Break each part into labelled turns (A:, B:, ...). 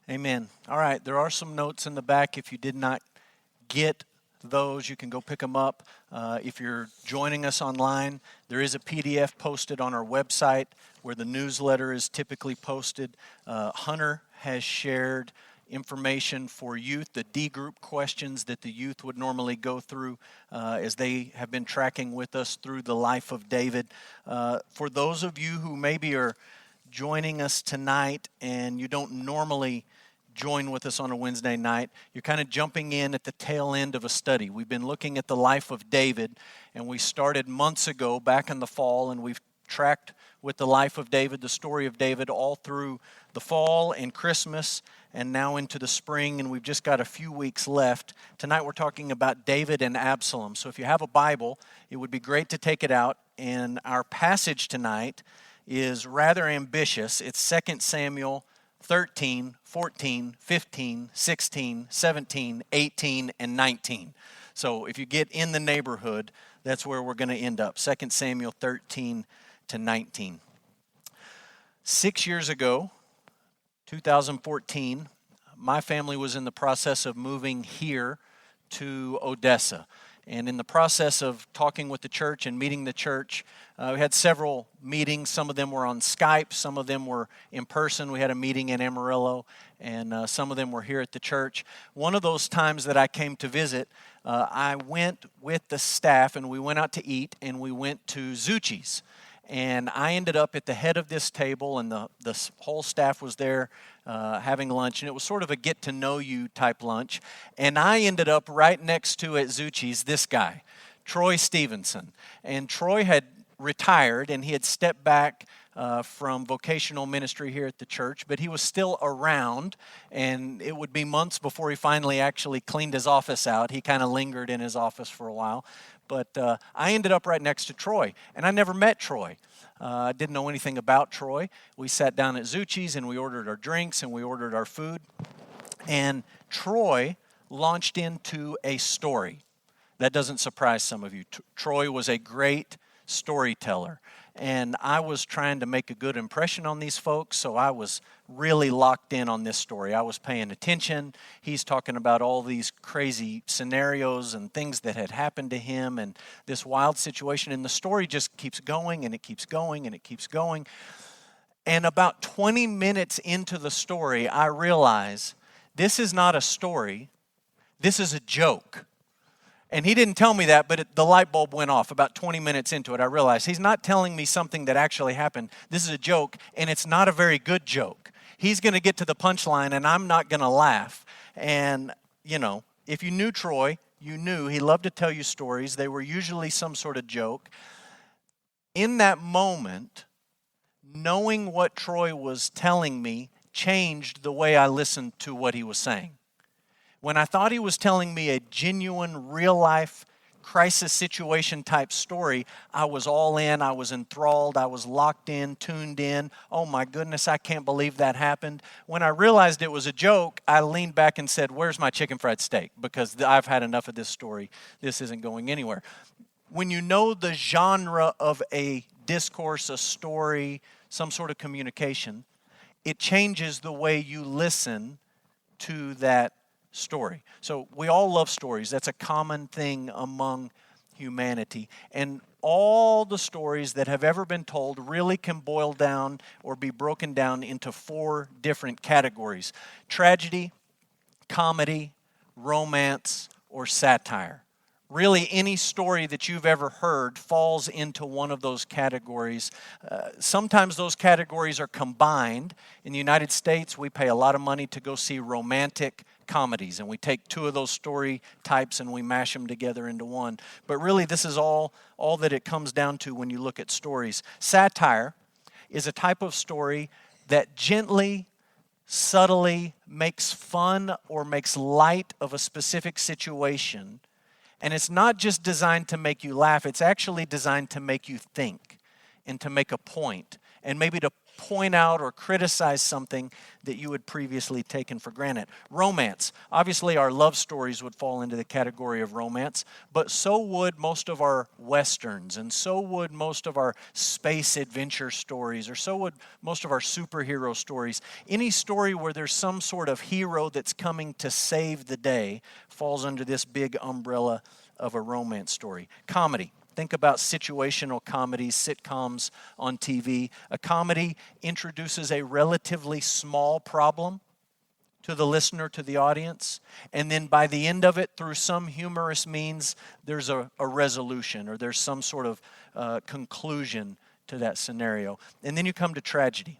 A: Amen. All right, there are some notes in the back. If you did not get those, you can go pick them up. If you're joining us online, there is a PDF posted on our website where the newsletter is typically posted. Hunter has shared information for youth, the D group questions that the youth would normally go through as they have been tracking with us through the life of David. For those of you who maybe are joining us tonight and you don't normally join with us on a Wednesday night, you're kind of jumping in at the tail end of a study. We've been looking at the life of David, and we started months ago back in the fall, and we've tracked with the life of David, the story of David, all through the fall and Christmas and now into the spring, and we've just got a few weeks left. Tonight we're talking about David and Absalom. So if you have a Bible, it would be great to take it out, and our passage tonight is rather ambitious. It's 2 Samuel 13, 14, 15, 16, 17, 18, and 19. So if you get in the neighborhood, that's where we're going to end up. 2 Samuel 13 to 19. 6 years ago, 2014, my family was in the process of moving here to Odessa. And in the process of talking with the church and meeting the church, we had several meetings. Some of them were on Skype. Some of them were in person. We had a meeting in Amarillo, and some of them were here at the church. One of those times that I came to visit, I went with the staff, and we went out to eat, and we went to Zucchi's. And I ended up at the head of this table, and the whole staff was there having lunch. And it was sort of a get-to-know-you type lunch. And I ended up right next to, at Zucchi's, this guy, Troy Stevenson. And Troy had retired, and he had stepped back from vocational ministry here at the church. But he was still around, and it would be months before he finally actually cleaned his office out. He kind of lingered in his office for a while. But I ended up right next to Troy, and I never met Troy. I didn't know anything about Troy. We sat down at Zucchi's, and we ordered our drinks, and we ordered our food. And Troy launched into a story. That doesn't surprise some of you. Troy was a great storyteller. And I was trying to make a good impression on these folks, so I was really locked in on this story. I was paying attention. He's talking about all these crazy scenarios and things that had happened to him and this wild situation. And the story just keeps going, and it keeps going, and it keeps going. And about 20 minutes into the story, I realize this is not a story. This is a joke. And he didn't tell me that, but the light bulb went off about 20 minutes into it. I realized he's not telling me something that actually happened. This is a joke, and it's not a very good joke. He's going to get to the punchline, and I'm not going to laugh. And, you know, if you knew Troy, you knew he loved to tell you stories. They were usually some sort of joke. In that moment, knowing what Troy was telling me changed the way I listened to what he was saying. When I thought he was telling me a genuine, real-life, crisis situation type story, I was all in, I was enthralled, I was locked in, tuned in. Oh my goodness, I can't believe that happened. When I realized it was a joke, I leaned back and said, where's my chicken fried steak? Because I've had enough of this story. This isn't going anywhere. When you know the genre of a discourse, a story, some sort of communication, it changes the way you listen to that story. So we all love stories. That's a common thing among humanity. And all the stories that have ever been told really can boil down or be broken down into 4 different categories: tragedy, comedy, romance, or satire. Really, any story that you've ever heard falls into one of those categories. Sometimes those categories are combined. In the United States, we pay a lot of money to go see romantic comedies, and we take 2 of those story types and we mash them together into one. But really, this is all that it comes down to when you look at stories. Satire is a type of story that gently, subtly makes fun or makes light of a specific situation. And it's not just designed to make you laugh, it's actually designed to make you think and to make a point and maybe to point out or criticize something that you had previously taken for granted. Romance. Obviously, our love stories would fall into the category of romance, but so would most of our westerns, and so would most of our space adventure stories, or so would most of our superhero stories. Any story where there's some sort of hero that's coming to save the day falls under this big umbrella of a romance story. Comedy. Think about situational comedies, sitcoms on TV. A comedy introduces a relatively small problem to the listener, to the audience, and then by the end of it, through some humorous means, there's a resolution, or there's some sort of conclusion to that scenario. And then you come to tragedy.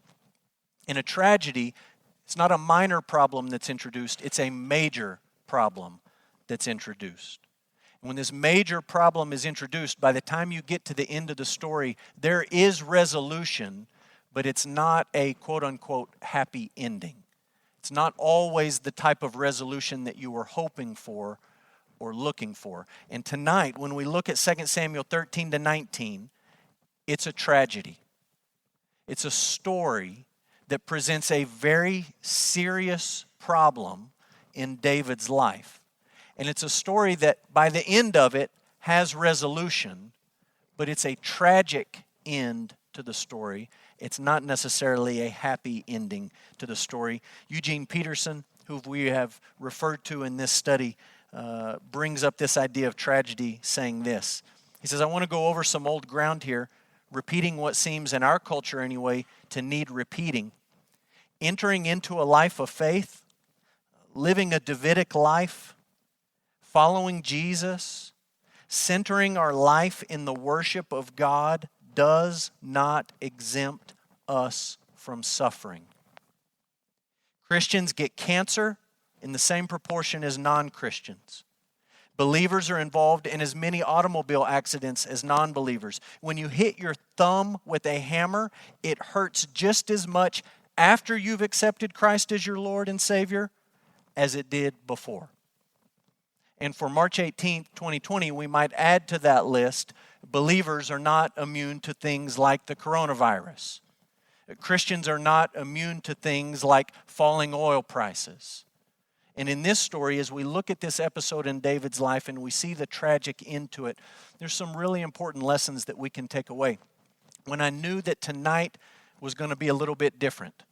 A: In a tragedy, it's not a minor problem that's introduced, it's a major problem that's introduced. When this major problem is introduced, by the time you get to the end of the story, there is resolution, but it's not a quote-unquote happy ending. It's not always the type of resolution that you were hoping for or looking for. And tonight, when we look at 2 Samuel 13 to 19, it's a tragedy. It's a story that presents a very serious problem in David's life. And it's a story that by the end of it has resolution, but it's a tragic end to the story. It's not necessarily a happy ending to the story. Eugene Peterson, who we have referred to in this study, brings up this idea of tragedy saying this. He says, I want to go over some old ground here, repeating what seems in our culture anyway to need repeating. Entering into a life of faith, living a Davidic life, following Jesus, centering our life in the worship of God does not exempt us from suffering. Christians get cancer in the same proportion as non-Christians. Believers are involved in as many automobile accidents as non-believers. When you hit your thumb with a hammer, it hurts just as much after you've accepted Christ as your Lord and Savior as it did before. And for March 18th, 2020, we might add to that list, believers are not immune to things like the coronavirus. Christians are not immune to things like falling oil prices. And in this story, as we look at this episode in David's life and we see the tragic end to it, there's some really important lessons that we can take away. When I knew that tonight was going to be a little bit different,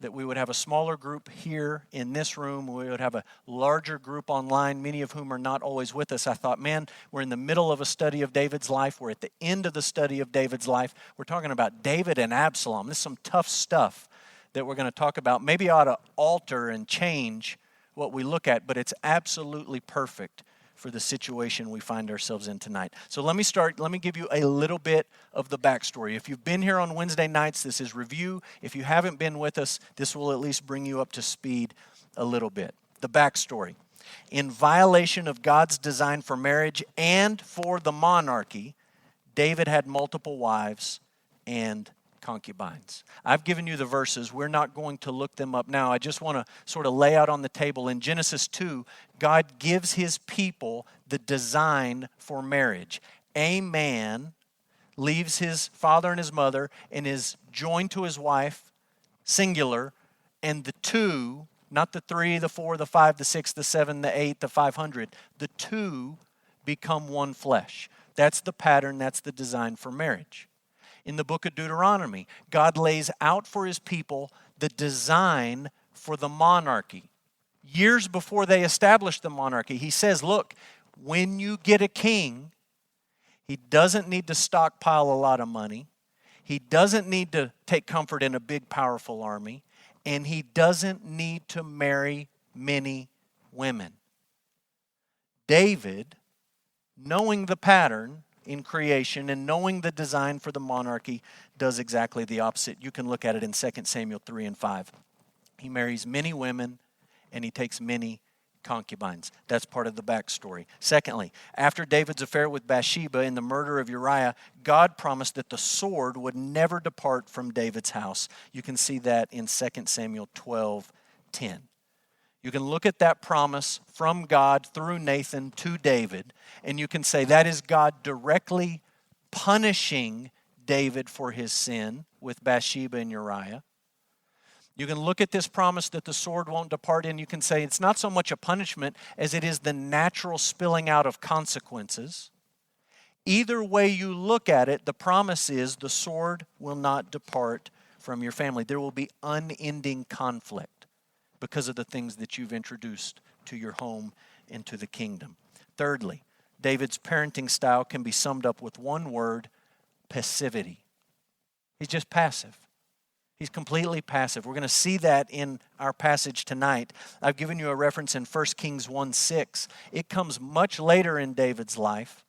A: that we would have a smaller group here in this room, we would have a larger group online, many of whom are not always with us, I thought, man, we're in the middle of a study of David's life. We're at the end of the study of David's life. We're talking about David and Absalom. This is some tough stuff that we're going to talk about. Maybe ought to alter and change what we look at, but it's absolutely perfect for the situation we find ourselves in tonight. So let me give you a little bit of the backstory. If you've been here on Wednesday nights, this is review. If you haven't been with us, this will at least bring you up to speed a little bit. The backstory. In violation of God's design for marriage and for the monarchy, David had multiple wives and concubines. I've given you the verses. We're not going to look them up now. I just want to sort of lay out on the table. In Genesis 2, God gives his people the design for marriage. A man leaves his father and his mother and is joined to his wife, singular, and the two, not the 3, the 4, the 5, the 6, the 7, the 8, the 500, the two become one flesh. That's the pattern, that's the design for marriage. In the book of Deuteronomy, God lays out for his people the design for the monarchy. Years before they established the monarchy, he says, look, when you get a king, he doesn't need to stockpile a lot of money. He doesn't need to take comfort in a big, powerful army. And he doesn't need to marry many women. David, knowing the pattern in creation and knowing the design for the monarchy, does exactly the opposite. You can look at it in 2 Samuel 3 and 5. He marries many women and he takes many concubines. That's part of the backstory. Secondly, after David's affair with Bathsheba and the murder of Uriah, God promised that the sword would never depart from David's house. You can see that in 2 Samuel 12:10. You can look at that promise from God through Nathan to David, and you can say that is God directly punishing David for his sin with Bathsheba and Uriah. You can look at this promise that the sword won't depart, and you can say it's not so much a punishment as it is the natural spilling out of consequences. Either way you look at it, the promise is the sword will not depart from your family. There will be unending conflict because of the things that you've introduced to your home and to the kingdom. Thirdly, David's parenting style can be summed up with one word: passivity. He's just passive. He's completely passive. We're going to see that in our passage tonight. I've given you a reference in 1 Kings 1:6. It comes much later in David's life.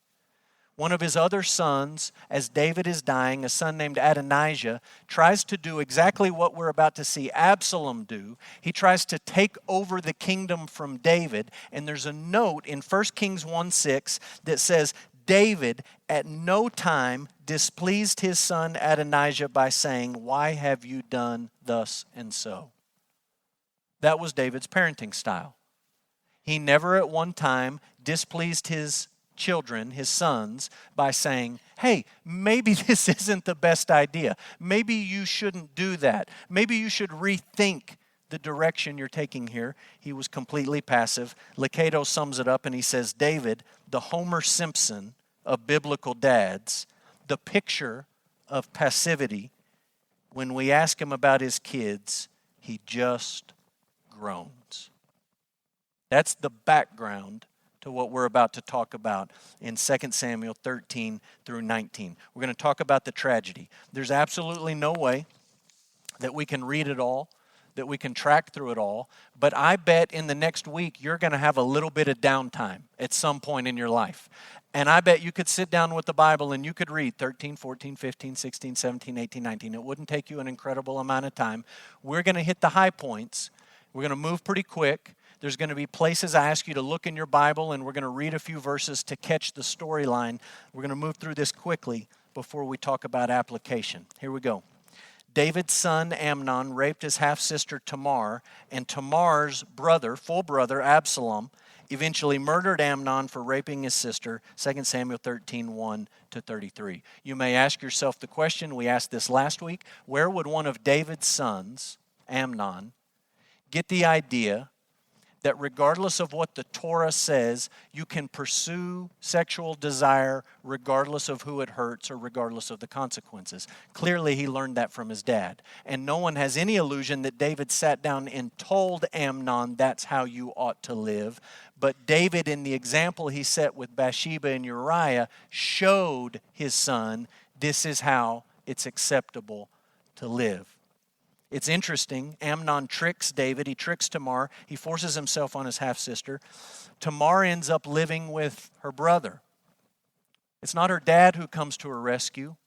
A: One of his other sons, as David is dying, a son named Adonijah, tries to do exactly what we're about to see Absalom do. He tries to take over the kingdom from David. And there's a note in 1 Kings 1:6 that says, David at no time displeased his son Adonijah by saying, "Why have you done thus and so?" That was David's parenting style. He never at one time displeased his children, his sons, by saying, "Hey, maybe this isn't the best idea. Maybe you shouldn't do that. Maybe you should rethink the direction you're taking here." He was completely passive. Licato sums it up and he says, David, the Homer Simpson of biblical dads, the picture of passivity. When we ask him about his kids, he just groans. That's the background to what we're about to talk about in 2 Samuel 13 through 19. We're going to talk about the tragedy. There's absolutely no way that we can read it all, that we can track through it all, but I bet in the next week you're going to have a little bit of downtime at some point in your life. And I bet you could sit down with the Bible and you could read 13, 14, 15, 16, 17, 18, 19. It wouldn't take you an incredible amount of time. We're going to hit the high points. We're going to move pretty quick. There's going to be places I ask you to look in your Bible, and we're going to read a few verses to catch the storyline. We're going to move through this quickly before we talk about application. Here we go. David's son Amnon raped his half-sister Tamar, and Tamar's brother, full brother, Absalom, eventually murdered Amnon for raping his sister, 2 Samuel 13, 1-33. You may ask yourself the question, we asked this last week, where would one of David's sons, Amnon, get the idea that regardless of what the Torah says, you can pursue sexual desire regardless of who it hurts or regardless of the consequences? Clearly, he learned that from his dad. And no one has any illusion that David sat down and told Amnon that's how you ought to live. But David, in the example he set with Bathsheba and Uriah, showed his son this is how it's acceptable to live. It's interesting. Amnon tricks David. He tricks Tamar. He forces himself on his half-sister. Tamar ends up living with her brother. It's not her dad who comes to her rescue.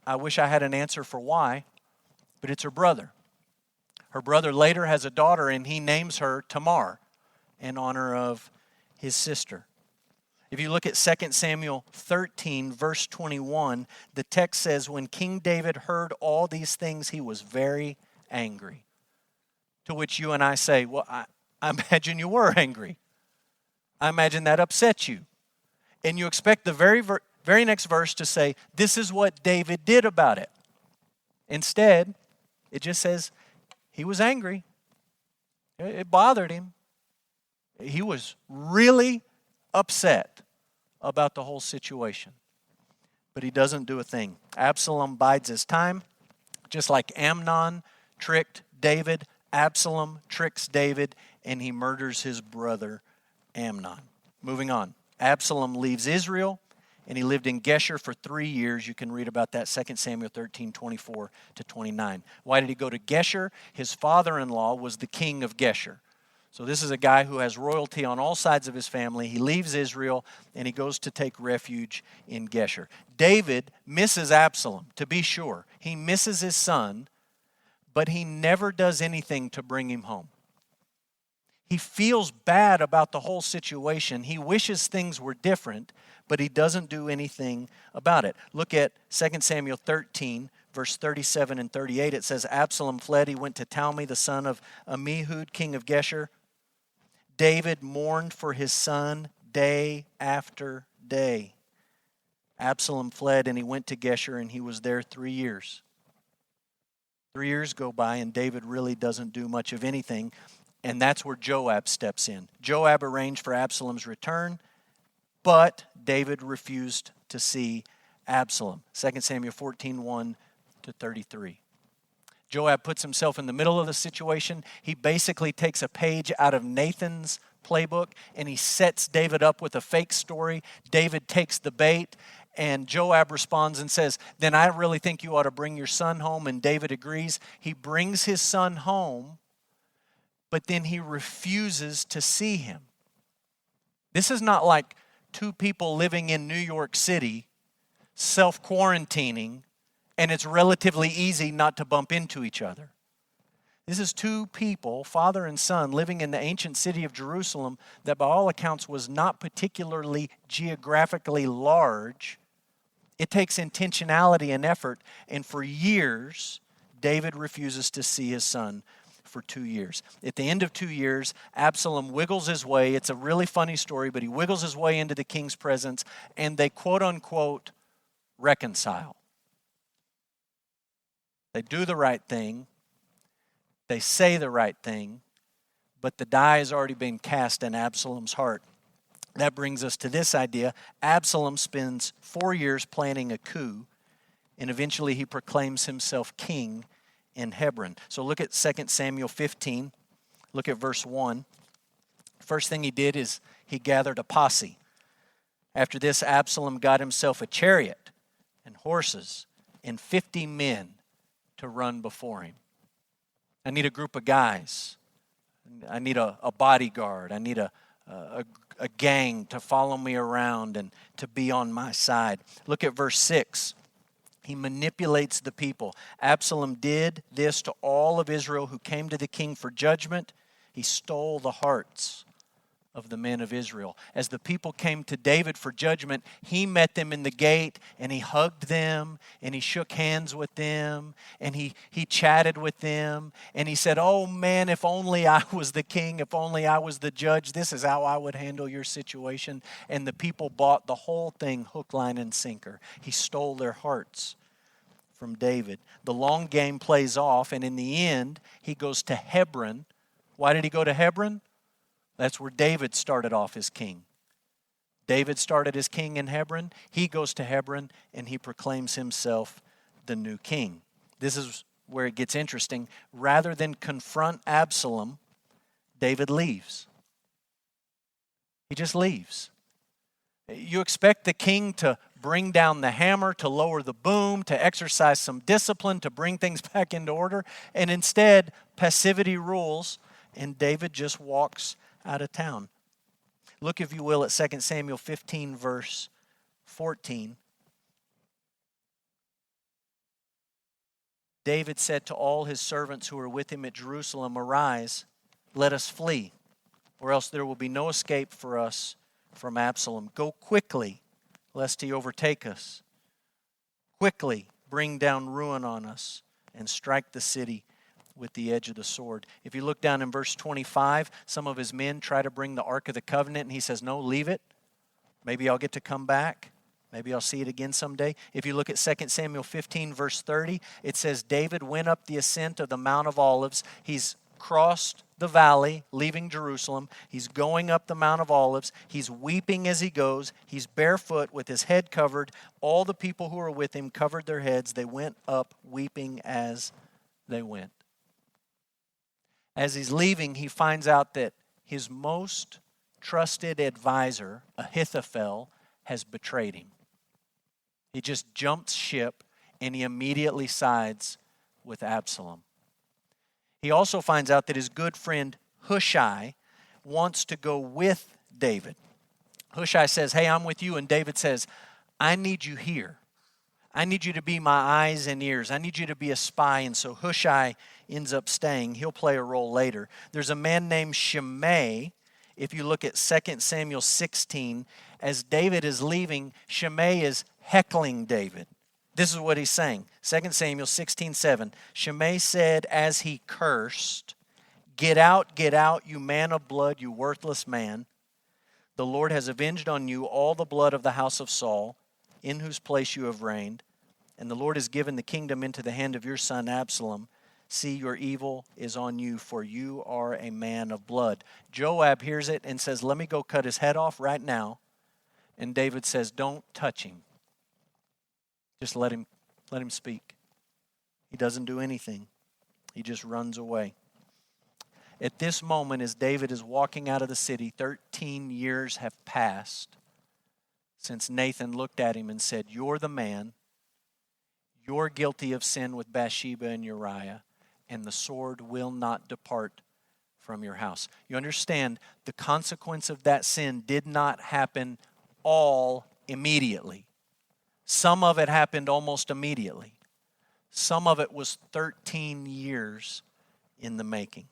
A: I wish I had an answer for why, but it's her brother. Her brother later has a daughter, and he names her Tamar in honor of his sister. If you look at 2 Samuel 13, verse 21, the text says, when King David heard all these things, he was very angry. To which you and I say, well, I imagine you were angry. I imagine that upset you. And you expect the very next verse to say, this is what David did about it. Instead, it just says, he was angry. It bothered him. He was really upset about the whole situation. But he doesn't do a thing. Absalom bides his time, just like Amnon tricked David. Absalom tricks David, and he murders his brother Amnon. Moving on. Absalom leaves Israel, and he lived in Geshur for 3 years. You can read about that, 2 Samuel 13, 24-29. Why did he go to Geshur? His father-in-law was the king of Geshur. So this is a guy who has royalty on all sides of his family. He leaves Israel, and he goes to take refuge in Geshur. David misses Absalom, to be sure. He misses his son, but he never does anything to bring him home. He feels bad about the whole situation. He wishes things were different, but he doesn't do anything about it. Look at 2 Samuel 13, verse 37 and 38. It says, Absalom fled. He went to Talmi, the son of Ammihud, king of Geshur. David mourned for his son day after day. Absalom fled, and he went to Geshur, and he was there 3 years. 3 years go by and David really doesn't do much of anything. And that's where Joab steps in. Joab arranged for Absalom's return, but David refused to see Absalom. 2 Samuel 14:1-33. Joab puts himself in the middle of the situation. He basically takes a page out of Nathan's playbook and he sets David up with a fake story. David takes the bait and Joab responds and says, then I really think you ought to bring your son home. And David agrees. He brings his son home, but then he refuses to see him. This is not like two people living in New York City self-quarantining and it's relatively easy not to bump into each other. This is two people, father and son, living in the ancient city of Jerusalem that by all accounts was not particularly geographically large. It takes intentionality and effort, and for years, David refuses to see his son for 2 years. At the end of 2 years, Absalom wiggles his way. It's a really funny story, but he wiggles his way into the king's presence, and they quote-unquote reconcile. They do the right thing. They say the right thing, but the die has already been cast in Absalom's heart. That brings us to this idea. Absalom spends 4 years planning a coup, and eventually he proclaims himself king in Hebron. So look at 2 Samuel 15. Look at verse 1. First thing he did is he gathered a posse. After this, Absalom got himself a chariot and horses and 50 men to run before him. I need a group of guys. I need a bodyguard. I need a gang to follow me around and to be on my side. Look at verse 6. He manipulates the people. Absalom did this to all of Israel who came to the king for judgment. He stole the hearts of the men of Israel. As the people came to David for judgment, he met them in the gate and he hugged them and he shook hands with them and he chatted with them and he said, oh man, if only I was the king, if only I was the judge, this is how I would handle your situation. And the people bought the whole thing hook, line, and sinker. He stole their hearts from David. The long game plays off and in the end, he goes to Hebron. Why did he go to Hebron? That's where David started off as king. David started as king in Hebron. He goes to Hebron and he proclaims himself the new king. This is where it gets interesting. Rather than confront Absalom, David leaves. He just leaves. You expect the king to bring down the hammer, to lower the boom, to exercise some discipline, to bring things back into order. And instead, passivity rules and David just walks out of town. Look, if you will, at 2 Samuel 15, verse 14. David said to all his servants who were with him at Jerusalem, arise, let us flee, or else there will be no escape for us from Absalom. Go quickly, lest he overtake us. Quickly bring down ruin on us and strike the city with the edge of the sword. If you look down in verse 25, some of his men try to bring the Ark of the Covenant, and he says, no, leave it. Maybe I'll get to come back. Maybe I'll see it again someday. If you look at 2 Samuel 15, verse 30, it says, David went up the ascent of the Mount of Olives. He's crossed the valley, leaving Jerusalem. He's going up the Mount of Olives. He's weeping as he goes. He's barefoot with his head covered. All the people who were with him covered their heads. They went up weeping as they went. As he's leaving, he finds out that his most trusted advisor, Ahithophel, has betrayed him. He just jumps ship and he immediately sides with Absalom. He also finds out that his good friend Hushai wants to go with David. Hushai says, hey, I'm with you. And David says, I need you here. I need you to be my eyes and ears. I need you to be a spy. And so Hushai ends up staying. He'll play a role later. There's a man named Shimei. If you look at 2 Samuel 16, as David is leaving, Shimei is heckling David. This is what he's saying. 2 Samuel 16:7. Shimei said as he cursed, get out, you man of blood, you worthless man. The Lord has avenged on you all the blood of the house of Saul, in whose place you have reigned. And the Lord has given the kingdom into the hand of your son Absalom. See, your evil is on you, for you are a man of blood. Joab hears it and says, let me go cut his head off right now. And David says, don't touch him. Just let him speak. He doesn't do anything. He just runs away. At this moment, as David is walking out of the city, 13 years have passed since Nathan looked at him and said, you're the man. You're guilty of sin with Bathsheba and Uriah, and the sword will not depart from your house. You understand, the consequence of that sin did not happen all immediately. Some of it happened almost immediately. Some of it was 13 years in the making.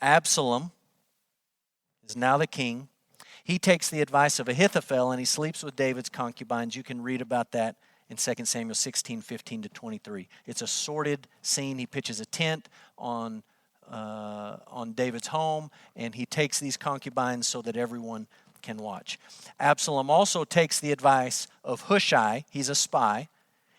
A: Absalom is now the king. He takes the advice of Ahithophel and he sleeps with David's concubines. You can read about that in 2 Samuel 16, 15 to 23. It's a sordid scene. He pitches a tent on David's home, and he takes these concubines so that everyone can watch. Absalom also takes the advice of Hushai. He's a spy,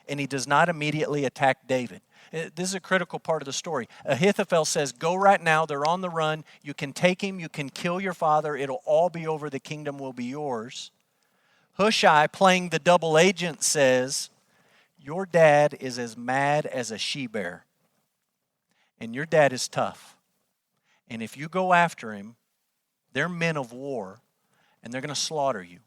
A: and he does not immediately attack David. This is a critical part of the story. Ahithophel says, go right now. They're on the run. You can take him. You can kill your father. It'll all be over. The kingdom will be yours. Hushai, playing the double agent, says, your dad is as mad as a she-bear. And your dad is tough. And if you go after him, they're men of war, and they're going to slaughter you.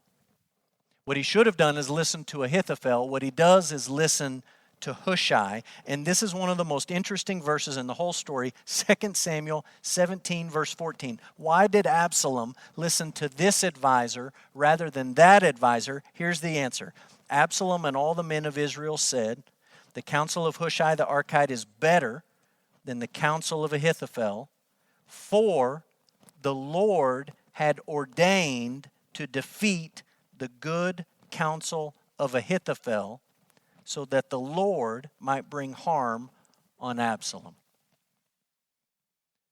A: What he should have done is listen to Ahithophel. What he does is listen to Hushai. And this is one of the most interesting verses in the whole story, 2 Samuel 17, verse 14. Why did Absalom listen to this advisor rather than that advisor? Here's the answer. Absalom and all the men of Israel said, the counsel of Hushai the Archite is better than the counsel of Ahithophel, for the Lord had ordained to defeat the good counsel of Ahithophel, so that the Lord might bring harm on Absalom.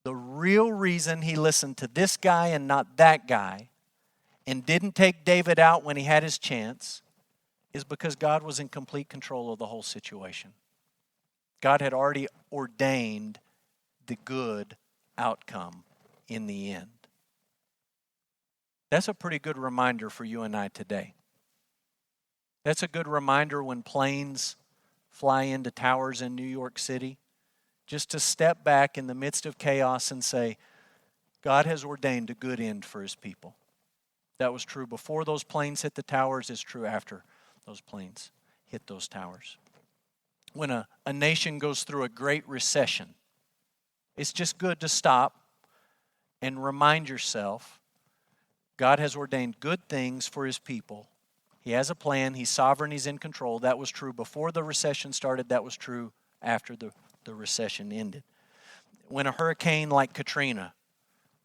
A: The real reason he listened to this guy and not that guy, and didn't take David out when he had his chance, is because God was in complete control of the whole situation. God had already ordained the good outcome in the end. That's a pretty good reminder for you and I today. That's a good reminder when planes fly into towers in New York City, just to step back in the midst of chaos and say, God has ordained a good end for his people. That was true before those planes hit the towers. It's true after those planes hit those towers. When a nation goes through a great recession, it's just good to stop and remind yourself God has ordained good things for his people. He has a plan. He's sovereign. He's in control. That was true before the recession started. That was true after the recession ended. When a hurricane like Katrina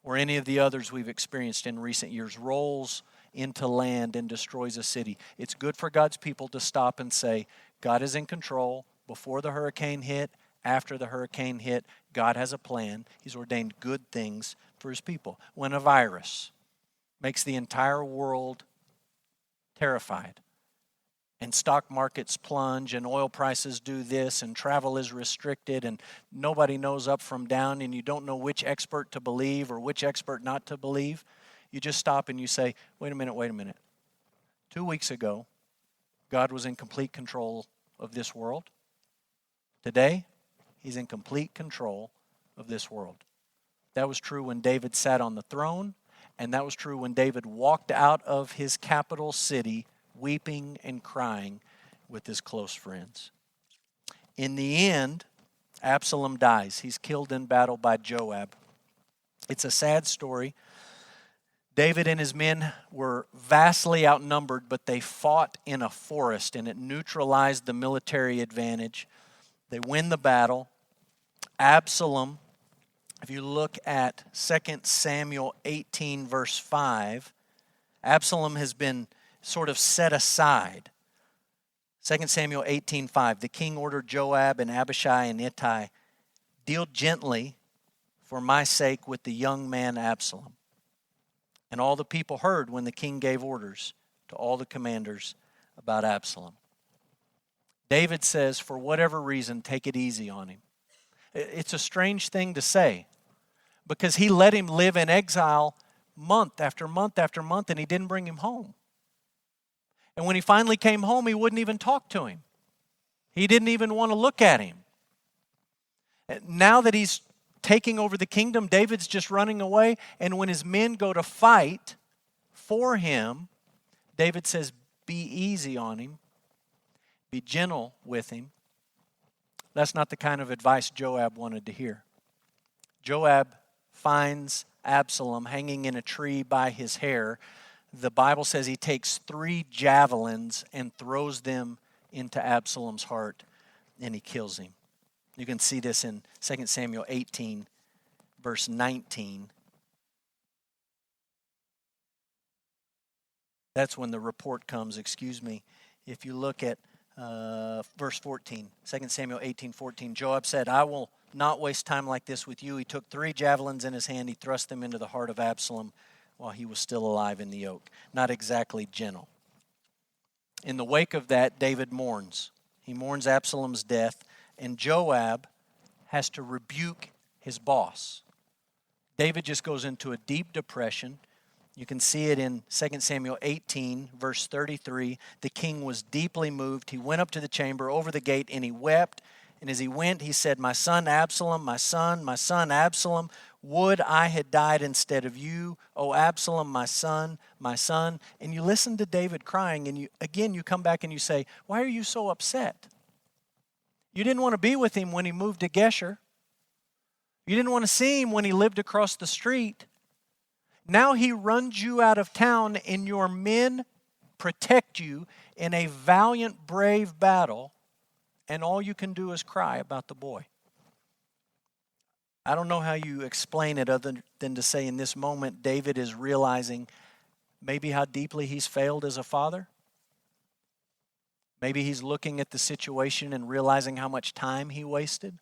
A: or any of the others we've experienced in recent years rolls into land and destroys a city, it's good for God's people to stop and say, God is in control. Before the hurricane hit, after the hurricane hit, God has a plan. He's ordained good things for his people. When a virus makes the entire world terrified, and stock markets plunge, and oil prices do this, and travel is restricted, and nobody knows up from down, and you don't know which expert to believe or which expert not to believe, you just stop and you say, wait a minute. 2 weeks ago, God was in complete control of this world. Today, he's in complete control of this world. That was true when David sat on the throne, and that was true when David walked out of his capital city weeping and crying with his close friends. In the end, Absalom dies. He's killed in battle by Joab. It's a sad story. David and his men were vastly outnumbered, but they fought in a forest, and it neutralized the military advantage. They win the battle. Absalom, if you look at 2 Samuel 18, verse 5, Absalom has been sort of set aside. 2 Samuel 18:5, the king ordered Joab and Abishai and Ittai, deal gently for my sake with the young man Absalom. And all the people heard when the king gave orders to all the commanders about Absalom. David says, for whatever reason, take it easy on him. It's a strange thing to say because he let him live in exile month after month after month, and he didn't bring him home. And when he finally came home, he wouldn't even talk to him. He didn't even want to look at him. Now that he's taking over the kingdom, David's just running away. And when his men go to fight for him, David says, be easy on him. Be gentle with him. That's not the kind of advice Joab wanted to hear. Joab finds Absalom hanging in a tree by his hair. The Bible says he takes 3 javelins and throws them into Absalom's heart, and he kills him. You can see this in 2 Samuel 18, verse 19. That's when the report comes, If you look at verse 14, 2 Samuel 18:14, Joab said, I will not waste time like this with you. He took 3 javelins in his hand. He thrust them into the heart of Absalom while he was still alive in the oak. Not exactly gentle. In the wake of that, David mourns. He mourns Absalom's death, and Joab has to rebuke his boss. David just goes into a deep depression. You can see it in 2 Samuel 18, verse 33. The king was deeply moved. He went up to the chamber over the gate, and he wept. And as he went, he said, my son Absalom, my son Absalom, would I had died instead of you, O Absalom, my son, my son. And you listen to David crying, and you come back and you say, why are you so upset? You didn't want to be with him when he moved to Geshur. You didn't want to see him when he lived across the street. Now he runs you out of town, and your men protect you in a valiant, brave battle, and all you can do is cry about the boy. I don't know how you explain it other than to say in this moment, David is realizing maybe how deeply he's failed as a father. Maybe he's looking at the situation and realizing how much time he wasted.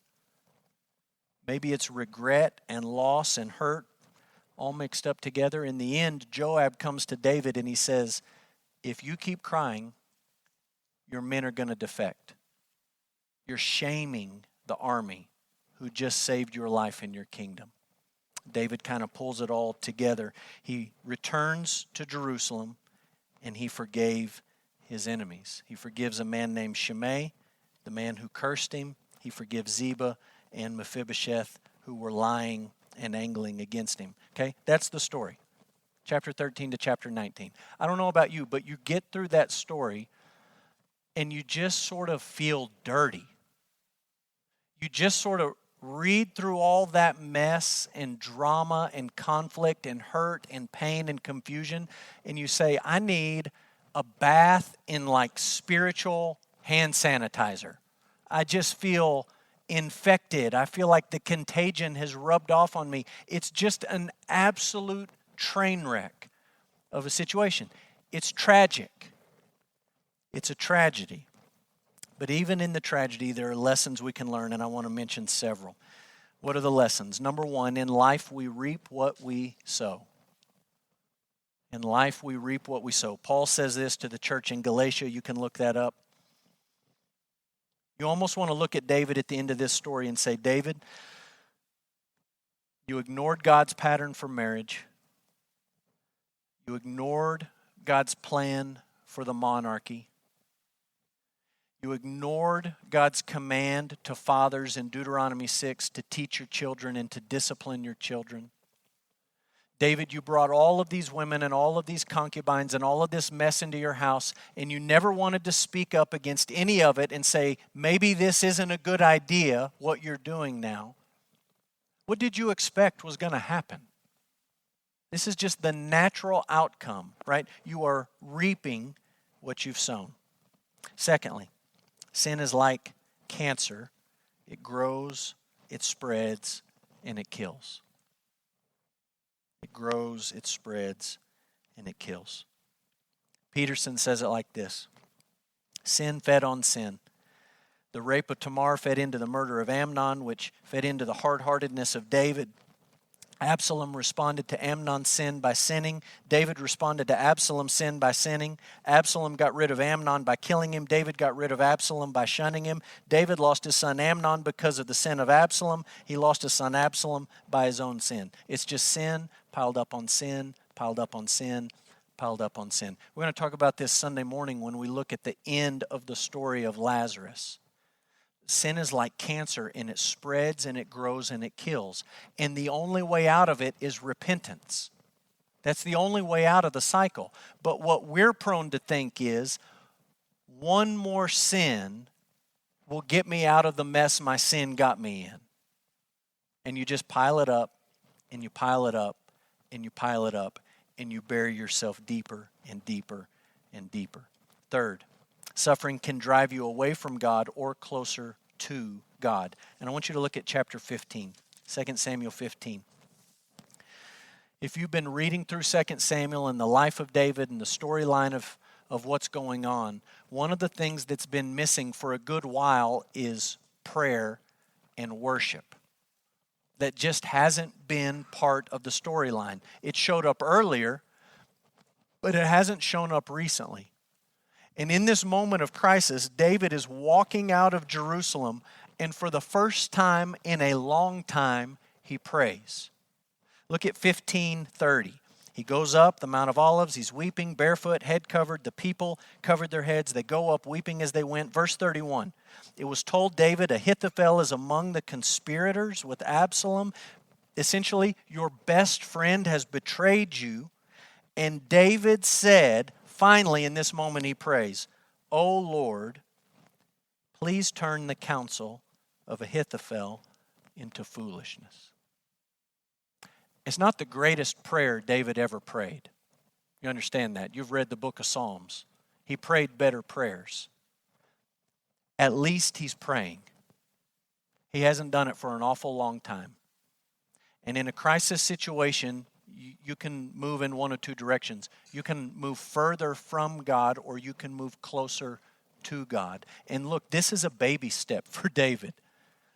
A: Maybe it's regret and loss and hurt all mixed up together. In the end, Joab comes to David and he says, if you keep crying, your men are going to defect. You're shaming the army who just saved your life in your kingdom. David kind of pulls it all together. He returns to Jerusalem and he forgave his enemies. He forgives a man named Shimei, the man who cursed him. He forgives Ziba and Mephibosheth, who were lying and angling against him. Okay, that's the story. Chapter 13 to chapter 19. I don't know about you, but you get through that story and you just sort of feel dirty. You just sort of read through all that mess and drama and conflict and hurt and pain and confusion, and you say, I need a bath in like spiritual hand sanitizer. I just feel infected. I feel like the contagion has rubbed off on me. It's just an absolute train wreck of a situation. It's tragic. It's a tragedy. But even in the tragedy, there are lessons we can learn, and I want to mention several. What are the lessons? Number one, in life we reap what we sow. In life we reap what we sow. Paul says this to the church in Galatia. You can look that up. You almost want to look at David at the end of this story and say, David, you ignored God's pattern for marriage. You ignored God's plan for the monarchy. You ignored God's command to fathers in Deuteronomy 6 to teach your children and to discipline your children. David, you brought all of these women and all of these concubines and all of this mess into your house, and you never wanted to speak up against any of it and say, maybe this isn't a good idea, what you're doing now. What did you expect was going to happen? This is just the natural outcome, right? You are reaping what you've sown. Secondly, sin is like cancer. It grows, it spreads, and it kills. It grows, it spreads, and it kills. Peterson says it like this. Sin fed on sin. The rape of Tamar fed into the murder of Amnon, which fed into the hard-heartedness of David. Absalom responded to Amnon's sin by sinning. David responded to Absalom's sin by sinning. Absalom got rid of Amnon by killing him. David got rid of Absalom by shunning him. David lost his son Amnon because of the sin of Absalom. He lost his son Absalom by his own sin. It's just sin piled up on sin, piled up on sin, piled up on sin. We're going to talk about this Sunday morning when we look at the end of the story of Lazarus. Sin is like cancer, and it spreads and it grows and it kills. And the only way out of it is repentance. That's the only way out of the cycle. But what we're prone to think is, one more sin will get me out of the mess my sin got me in. And you just pile it up, and you pile it up, and you pile it up, and you bury yourself deeper and deeper and deeper. Third, suffering can drive you away from God or closer to God. And I want you to look at chapter 15, 2 Samuel 15. If you've been reading through 2 Samuel and the life of David and the storyline of what's going on, one of the things that's been missing for a good while is prayer and worship. That just hasn't been part of the storyline. It showed up earlier, but it hasn't shown up recently. And in this moment of crisis, David is walking out of Jerusalem, and for the first time in a long time, he prays. Look at 15:30. He goes up the Mount of Olives. He's weeping, barefoot, head covered. The people covered their heads. They go up weeping as they went. Verse 31. It was told David, Ahithophel is among the conspirators with Absalom. Essentially, your best friend has betrayed you. And David said, finally, in this moment, he prays, O Lord, please turn the counsel of Ahithophel into foolishness. It's not the greatest prayer David ever prayed. You understand that. You've read the book of Psalms. He prayed better prayers. At least he's praying. He hasn't done it for an awful long time. And in a crisis situation, you can move in one of two directions. You can move further from God, or you can move closer to God. And look, this is a baby step for David.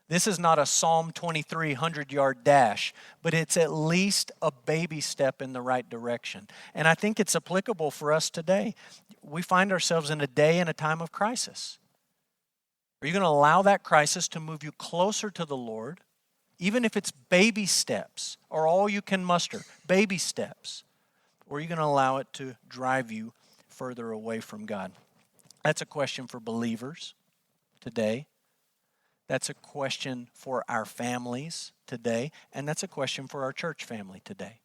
A: This is not a Psalm 23 100-yard dash, but it's at least a baby step in the right direction. And I think it's applicable for us today. We find ourselves in a day and a time of crisis. Are you going to allow that crisis to move you closer to the Lord? Even if it's baby steps, or all you can muster, baby steps. Or are you going to allow it to drive you further away from God? That's a question for believers today. That's a question for our families today. And that's a question for our church family today.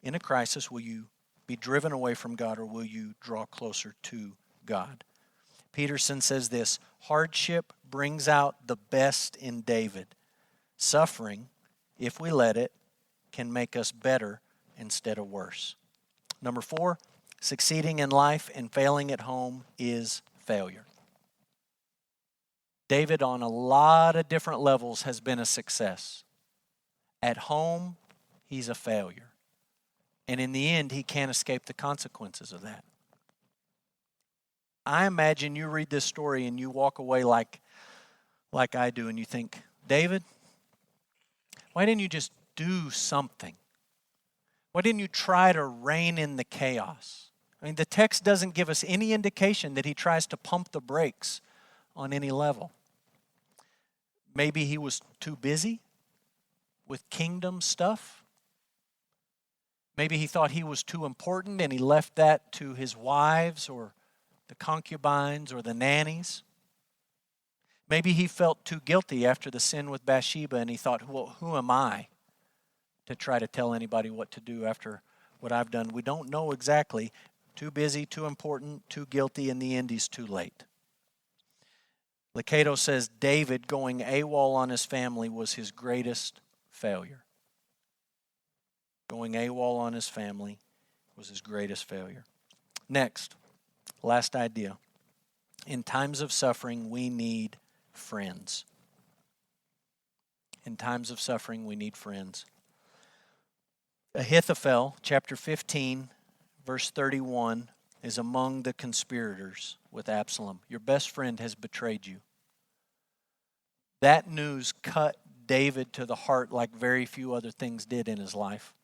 A: In a crisis, will you be driven away from God, or will you draw closer to God? Peterson says this, hardship brings out the best in David. Suffering, if we let it, can make us better instead of worse. Number 4, succeeding in life and failing at home is failure. David, on a lot of different levels, has been a success. At home, he's a failure. And in the end, he can't escape the consequences of that. I imagine you read this story and you walk away like I do, and you think, David, why didn't you just do something? Why didn't you try to rein in the chaos? I mean, the text doesn't give us any indication that he tries to pump the brakes on any level. Maybe he was too busy with kingdom stuff. Maybe he thought he was too important and he left that to his wives or the concubines or the nannies. Maybe he felt too guilty after the sin with Bathsheba and he thought, well, who am I to try to tell anybody what to do after what I've done? We don't know exactly. Too busy, too important, too guilty. In the end, he's too late. Licato says David going AWOL on his family was his greatest failure. Going AWOL on his family was his greatest failure. Next, last idea. In times of suffering, we need friends. In times of suffering, we need friends. Ahithophel, chapter 15, verse 31, is among the conspirators with Absalom. Your best friend has betrayed you. That news cut David to the heart like very few other things did in his life.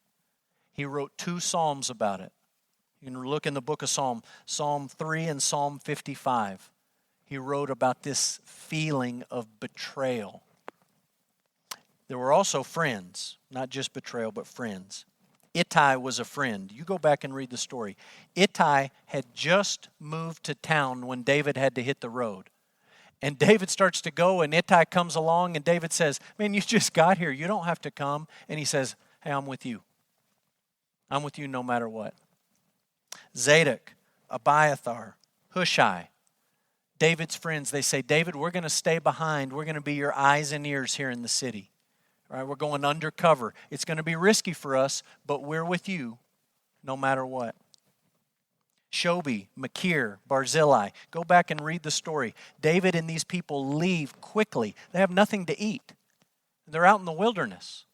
A: He wrote 2 psalms about it. You can look in the book of Psalm 3 and Psalm 55. He wrote about this feeling of betrayal. There were also friends, not just betrayal, but friends. Ittai was a friend. You go back and read the story. Ittai had just moved to town when David had to hit the road. And David starts to go, and Ittai comes along, and David says, man, you just got here. You don't have to come. And he says, hey, I'm with you. I'm with you no matter what. Zadok, Abiathar, Hushai, David's friends, they say, David, we're going to stay behind. We're going to be your eyes and ears here in the city. All right, we're going undercover. It's going to be risky for us, but we're with you no matter what. Shobi, Machir, Barzillai. Go back and read the story. David and these people leave quickly. They have nothing to eat. They're out in the wilderness.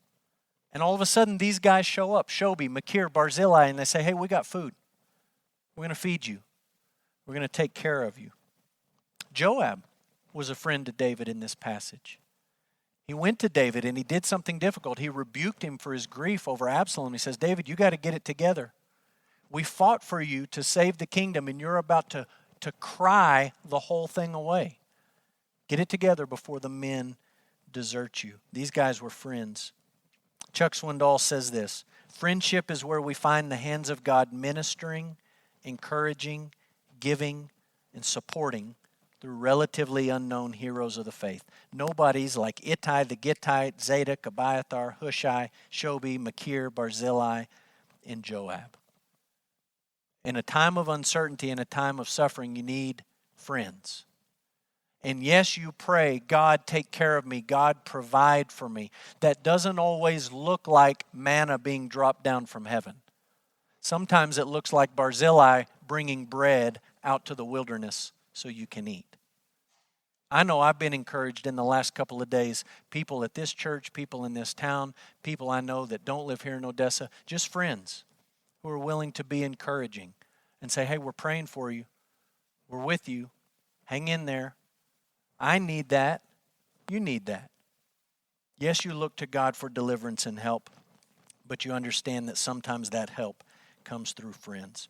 A: And all of a sudden, these guys show up. Shobi, Machir, Barzillai, and they say, hey, we got food. We're going to feed you. We're going to take care of you. Joab was a friend to David in this passage. He went to David and he did something difficult. He rebuked him for his grief over Absalom. He says, David, you got to get it together. We fought for you to save the kingdom, and you're about to cry the whole thing away. Get it together before the men desert you. These guys were friends. Chuck Swindoll says this, friendship is where we find the hands of God ministering, encouraging, giving, and supporting through relatively unknown heroes of the faith. Nobody's like Ittai the Gittite, Zadok, Abiathar, Hushai, Shobi, Machir, Barzillai, and Joab. In a time of uncertainty, in a time of suffering, you need friends. And yes, you pray, God, take care of me. God, provide for me. That doesn't always look like manna being dropped down from heaven. Sometimes it looks like Barzillai bringing bread out to the wilderness so you can eat. I know I've been encouraged in the last couple of days. People at this church, people in this town, people I know that don't live here in Odessa, just friends who are willing to be encouraging and say, hey, we're praying for you. We're with you. Hang in there. I need that. You need that. Yes, you look to God for deliverance and help, but you understand that sometimes that help comes through friends.